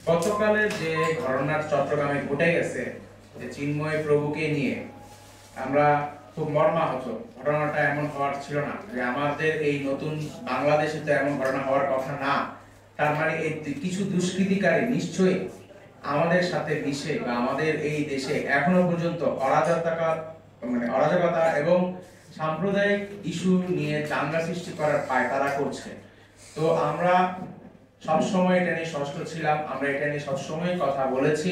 গতকালের যে ঘটনার চট্টগ্রামে ঘটে গেছে, যে চিন্ময় প্রভুকে নিয়ে আমরা খুব মর্মাহত। ঘটনাটা এমন হওয়ার ছিল না, যে আমাদের এই নতুন বাংলাদেশে তো এমন ঘটনা হওয়ার কথা না। তার মানে এই কিছু দুষ্কৃতিকারী নিশ্চয়ই আমাদের সাথে মিশে বা আমাদের এই দেশে এখনো পর্যন্ত অরাজকতা এবং সাম্প্রদায়িক ইস্যু নিয়ে চাঙ্গা সৃষ্টি করার পায়তারা করছে। তো আমরা সবসময় এটা নিয়ে ষষ্ঠ ছিলাম, আমরা এটা নিয়ে সবসময় কথা বলেছি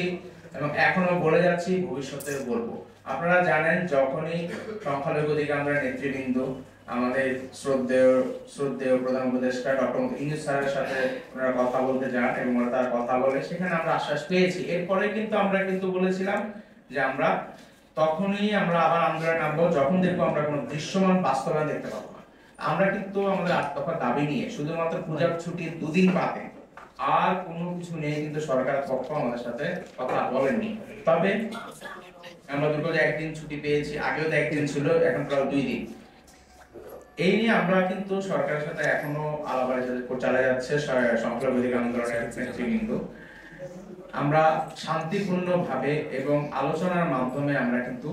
এবং এখনো বলে যাচ্ছি, ভবিষ্যতে বলবো। আপনারা জানেন, যখনই সংখ্যালঘু অধিকার নেতৃবৃন্দ আমাদের শ্রদ্ধেয় প্রধান উপদেষ্টা ডক্টর ইউনূস স্যারের সাথে ওনারা কথা বলতে যান এবং ওরা তার কথা বলে, সেখানে আমরা আশ্বাস পেয়েছি। এরপরে কিন্তু আমরা বলেছিলাম যে আমরা তখনই আবার আন্দোলনে নামবো যখন দেখবো আমরা কোনো দৃশ্যমান বাস্তবায়ন দেখতে পাবো না। আমরা কিন্তু আমাদের 8 দফা দাবি নিয়ে শুধুমাত্র পূজার ছুটির 2 দিন বাদে আর কোনো কিছু নেই কিন্তু সরকারের পক্ষ আমাদের সাথে কথা বলেননি। তবে আমরা দুটো একদিন ছুটি পেয়েছি, আগেও তো একদিন ছিল, এখন প্রায় 2 দিন। এই নিয়ে আমরা কিন্তু সরকারের সাথে এখনো আলাপ-আলোচনা চালিয়ে যাচ্ছে সংখ্যালঘু অধিকার আন্দোলনের নেতৃবৃন্দ। আমরা শান্তিপূর্ণ ভাবে এবং আলোচনার মাধ্যমে আমরা কিন্তু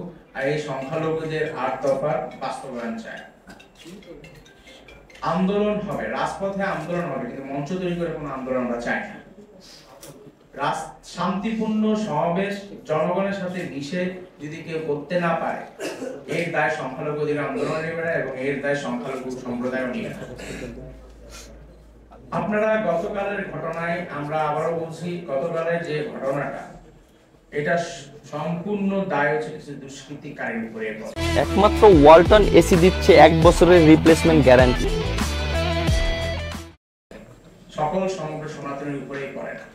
এই সংখ্যালঘুদের 8 দফার বাস্তবায়ন চাই। আন্দোলন হবে, রাজপথে আন্দোলন হবে, কিন্তু মঞ্চ তৈরি করে কোনো আন্দোলন আমরা চাই না। শান্তিপূর্ণ সমাবেশ জনগণের সাথে মিশে যদি কেউ করতে না পারে, এর দায় সংখ্যালঘু অধিকার আন্দোলন নেবে না এবং এর দায় সংখ্যালঘু সম্প্রদায় নিবে না। আপনারা গতকালের ঘটনায়, আমরা আবারও বলছি, গতকালের যে ঘটনাটা, এটা সম্পূর্ণ দায় হচ্ছে কিছু দুষ্কৃতিকারীর উপরে। একমাত্র ওয়ালটন এসি দিচ্ছে 1 বছরের রিপ্লেসমেন্ট গ্যারান্টি। সকল সমগ্র সনাতনীর উপরেই পড়ে না।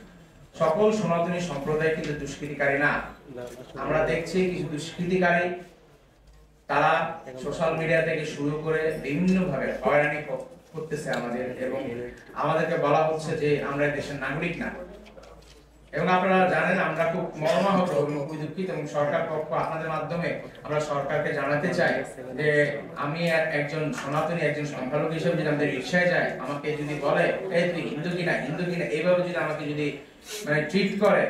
সকল সনাতনী সম্প্রদায় কিন্তু দুষ্কৃতিকারী না। আমরা দেখছি কিছু দুষ্কৃতিকারী, তারা সোশ্যাল মিডিয়া থেকে শুরু করে বিভিন্ন ভাবে হয়রানি করতেছে আমাদের, এবং আমাদেরকে বলা হচ্ছে যে আমরা দেশের নাগরিক না। এবং আপনারা জানেন, আমরা খুব মর্মাহত এবং দুঃখিত, এবং সরকার পক্ষ আপনাদের মাধ্যমে আমরা সরকারকে জানাতে চাই যে আমি একজন সনাতনী, একজন সংখ্যালঘু হিসেবে যদি আমাদের রিকশায় যায়, আমাকে যদি বলে এই তুই হিন্দু কিনা এইভাবে যদি আমাকে যদি ট্রিট করে,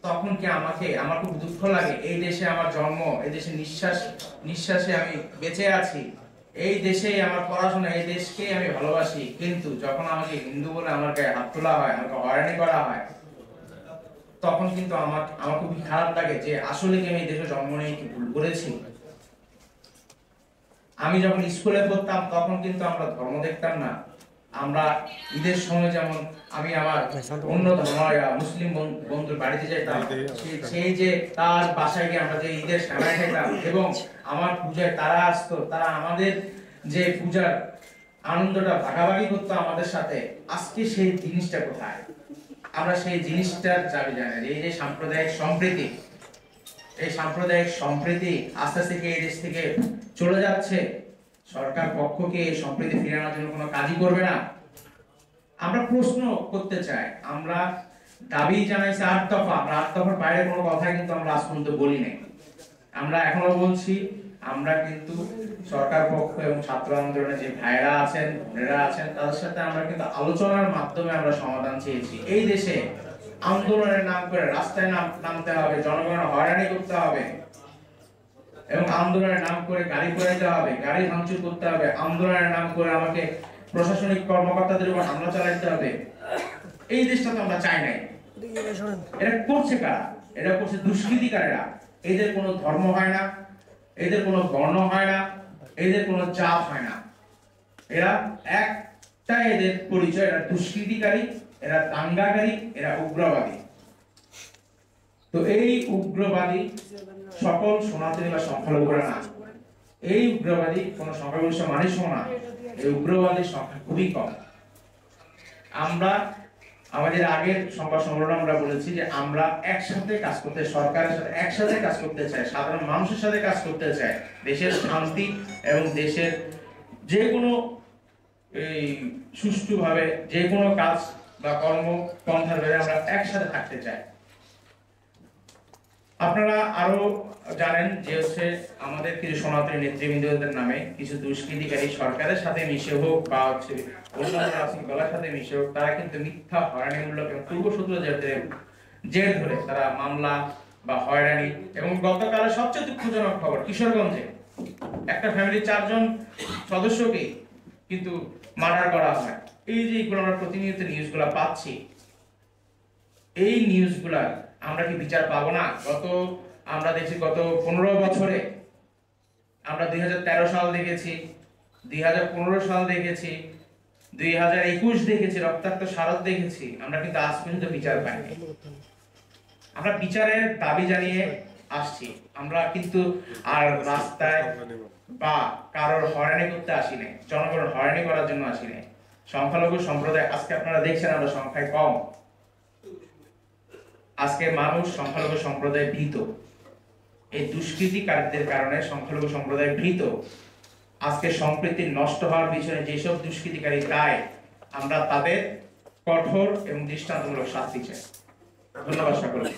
তখন কি আমার খুব দুঃখ লাগে। এই দেশে আমার জন্ম, এই দেশে নিঃশ্বাসে আমি বেঁচে আছি, এই দেশেই আমার পড়াশোনা, এই দেশকেই আমি ভালোবাসি, কিন্তু যখন আমাকে হিন্দু বলে আমার গায়ে হাত তোলা হয়, আমাকে হয়রানি করা হয়, তখন কিন্তু আমার খুবই খারাপ লাগে যে আসলে কি আমি এই দেশে জন্ম নিয়ে কি ভুল করেছি। আমি যখন স্কুলে পড়তাম তখন কিন্তু আমরা ধর্ম দেখতাম না। আমরা ঈদের সময় যেমন আমি আমার অন্য ধর্ম মুসলিম বন্ধুর বাড়িতে যেতাম, সেই যে তার বাসায় গিয়ে আমরা যে ঈদের সেমাই খেতাম এবং আমার পূজায় তারা আসতো, তারা আমাদের যে পূজার আনন্দটা ভাগাভাগি করতো আমাদের সাথে, আজকে সেই জিনিসটা কোথায়? আমরা সেই জিনিসটার দাবি জানাই। এই যে সাম্প্রদায়িক সম্প্রীতি, এই সাম্প্রদায়িক সম্প্রীতি আস্তে আস্তে এই দেশ থেকে চলে যাচ্ছে। সরকার পক্ষকে এই সম্প্রীতি ফিরিয়ে আনার জন্য কোনো কাজই করবে না। আমরা প্রশ্ন করতে চাই, আমরা দাবি জানাইছি 8 দফা, আমরা 8 দফার বাইরে কোনো কথা কিন্তু আমরা আজ পর্যন্ত বলি নাই। আমরা এখনো বলছি, আমরা কিন্তু সরকার পক্ষ এবং ছাত্র আন্দোলনের যে ভাইরা আছেন, বোনেরা আছেন, তাদের সাথে আমরা কিন্তু আলোচনার মাধ্যমে আমরা সমাধান চেয়েছি। এই দেশে আন্দোলনের নাম করে রাস্তায় নামতে হবে, জনগণের হয়রানি করতে হবে এবং আন্দোলনের নাম করে গাড়ি পোড়াইতে হবে, গাড়ি ভাঙচুর করতে হবে, আন্দোলনের নাম করে আমাকে প্রশাসনিক কর্মকর্তাদের উপর হামলা চালাতে হবে, এই দেশটা তো আমরা চাই নাই। এটা করছে কারা? এটা করছে দুষ্কৃতিকারীরা। এদের কোনো ধর্ম হয় না, এদের কোনো বর্ণ হয় না, এদের কোনো জাত হয় না, এরা একটা এদের পরিচয়, এরা দুষ্কৃতিকারী, এরা দাঙ্গাকারী, এরা উগ্রবাদী। তো এই উগ্রবাদী সকল সনাতনী বা সংখ্যালঘুরা না, এই উগ্রবাদী কোন সংখ্যাগরিষ্ঠ মানুষও না, এই উগ্রবাদীর সংখ্যা খুবই কম। আমরা আমাদের আগের সংবাদ সম্মেলনে আমরা বলেছি যে আমরা একসাথে কাজ করতে, সরকারের সাথে একসাথে কাজ করতে চাই, সাধারণ মানুষের সাথে কাজ করতে চাই, দেশের শান্তি এবং দেশের যে কোনো সুষ্ঠুভাবে যে কোনো কাজ বা কর্মপন্থার ভেবে আমরা একসাথে থাকতে চাই। আপনারা আরো জানেন যে আমাদের কিছু সনাতনী নেতৃবৃন্দদের নামে কিছু দুষ্কৃতিকারী সরকারের সাথে মিশে হোক বা অন্য রাজনৈতিক দলের সাথে মিশে হোক, তারা কিন্তু মিথ্যা হয়রানিমূলক এবং পূর্বশত্রু জের ধরে তারা মামলা বা হয়রানি, এবং গতকালের সবচেয়ে দুঃখজনক খবর কিশোরগঞ্জে একটা ফ্যামিলির 4 জন সদস্যকে কিন্তু মার্ডার করা হয়। এই যে এগুলো আমরা প্রতিনিয়ত নিউজগুলো পাচ্ছি, এই নিউজগুলা আমরা কি বিচার পাবো না? আমরা দেখছি গত 15 বছরে আমরা 2013 সাল দেখেছি, 2015 সাল দেখেছি, 2021 দেখেছি, রক্তাক্ত শারদ দেখেছি, আমরা কিন্তু আজ পর্যন্ত বিচার পাইনি। আমরা বিচারের দাবি জানিয়ে আসছি, আমরা কিন্তু আর রাস্তায় বা কারোর হয়রানি করতে আসি নাই, জনগণের হয়রানি করার জন্য আসি নাই। সংখ্যালঘু সম্প্রদায় আজকে আপনারা দেখছেন আমরা সংখ্যায় কম, আজকে মানুষ সংখ্যালঘু সম্প্রদায় ভীত, এই দুষ্কৃতিকারীদের কারণে সংখ্যালঘু সম্প্রদায় ভীত। আজকে সম্প্রীতি নষ্ট হওয়ার পিছনে যেসব দুষ্কৃতিকারী দায়, আমরা তাদের কঠোর এবং দৃষ্টান্তমূলক শাস্তি চাই। ধন্যবাদ সকলকে।